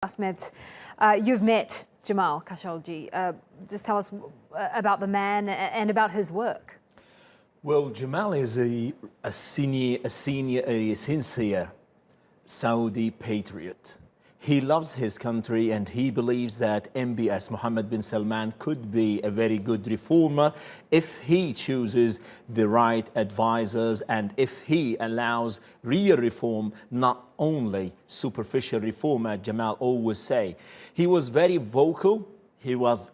Ahmed, you've met Jamal Khashoggi. Just tell us about the man and about his work. Well, Jamal is a sincere Saudi patriot. He loves his country and he believes that MBS, Mohammed bin Salman, could be a very good reformer if he chooses the right advisors and if he allows real reform, not only superficial reform, as Jamal always say. He was very vocal. He was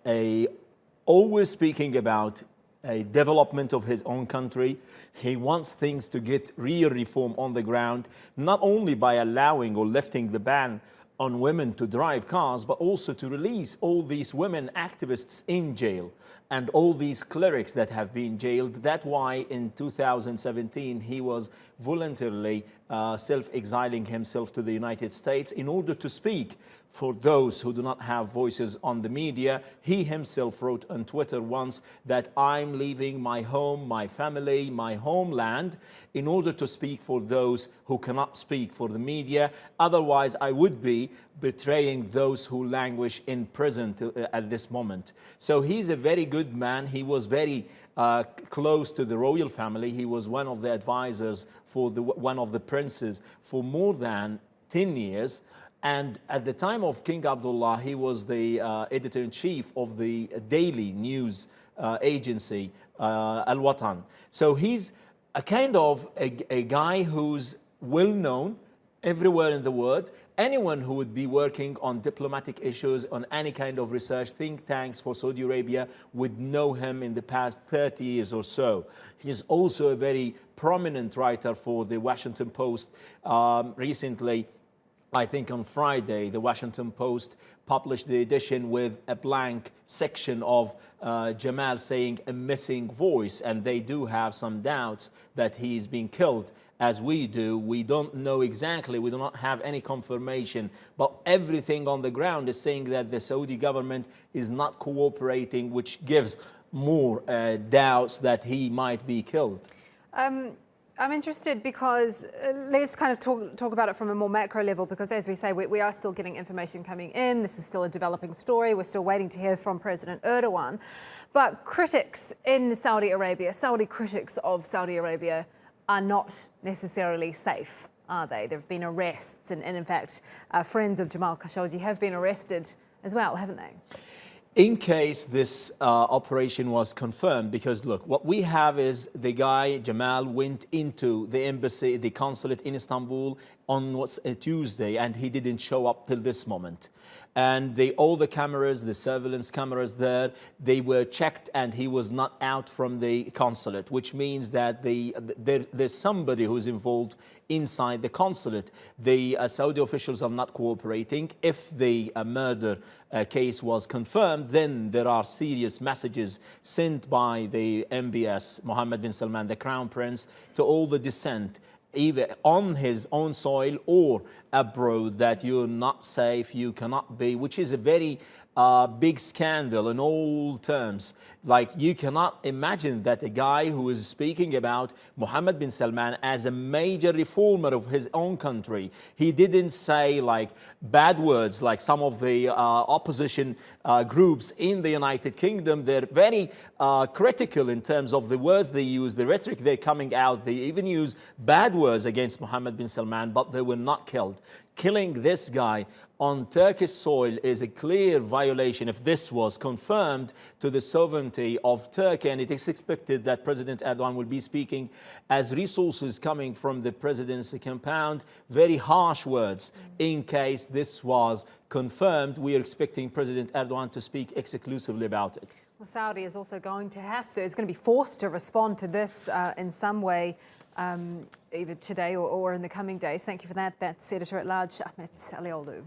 always speaking about a development of his own country. He wants things to get real reform on the ground, not only by allowing or lifting the ban on women to drive cars, but also to release all these women activists in jail and all these clerics that have been jailed. That's why in 2017 he was voluntarily self-exiling himself to the United States in order to speak for those who do not have voices on the media. He himself wrote on Twitter once that I'm leaving my home, my family, my homeland in order to speak for those who cannot speak for the media. Otherwise, I would be betraying those who languish in prison at this moment. So he's a very good man. He was very close to the royal family. He was one of the advisors for one of the princes for more than 10 years. And at the time of King Abdullah, he was the editor-in-chief of the daily news agency, Al-Watan. So he's a kind of a guy who's well-known everywhere in the world. Anyone who would be working on diplomatic issues, on any kind of research, think tanks for Saudi Arabia would know him in the past 30 years or so. He's also a very prominent writer for the Washington Post. Recently, I think on Friday, the Washington Post published the edition with a blank section of Jamal saying a missing voice, and they do have some doubts that he's been killed, as we do. We don't know exactly, we do not have any confirmation, but everything on the ground is saying that the Saudi government is not cooperating, which gives more doubts that he might be killed. I'm interested because let's kind of talk about it from a more macro level, because as we say, we are still getting information coming in. This is still a developing story. We're still waiting to hear from President Erdogan. But critics in Saudi Arabia, Saudi critics of Saudi Arabia are not necessarily safe, are they? There have been arrests and in fact, friends of Jamal Khashoggi have been arrested as well, haven't they? In case this operation was confirmed, because look, what we have is the guy, Jamal, went into the embassy, the consulate in Istanbul on a Tuesday, and he didn't show up till this moment. And all the cameras, the surveillance cameras there, they were checked and he was not out from the consulate, which means that there's somebody who's involved inside the consulate. The Saudi officials are not cooperating. If the murder case was confirmed, then there are serious messages sent by the MBS, Mohammed bin Salman, the Crown Prince, to all the dissent, either on his own soil or abroad, that you're not safe, you cannot be, which is a very big scandal in all terms. Like, you cannot imagine that a guy who is speaking about Mohammed bin Salman as a major reformer of his own country, he didn't say like bad words like some of the opposition groups in the United Kingdom. They're very critical in terms of the words they use, the rhetoric they're coming out. They even use bad words against Mohammed bin Salman, but they were not killed. Killing this guy on Turkish soil is a clear violation, if this was confirmed, to the sovereignty of Turkey. And it is expected that President Erdogan will be speaking as resources coming from the president's compound. Very harsh words. In case this was confirmed, we are expecting President Erdogan to speak exclusively about it. Well, Saudi is also going to is going to be forced to respond to this in some way, either today or in the coming days. Thank you for that. That's Editor-at-Large Ahmed Aliolu.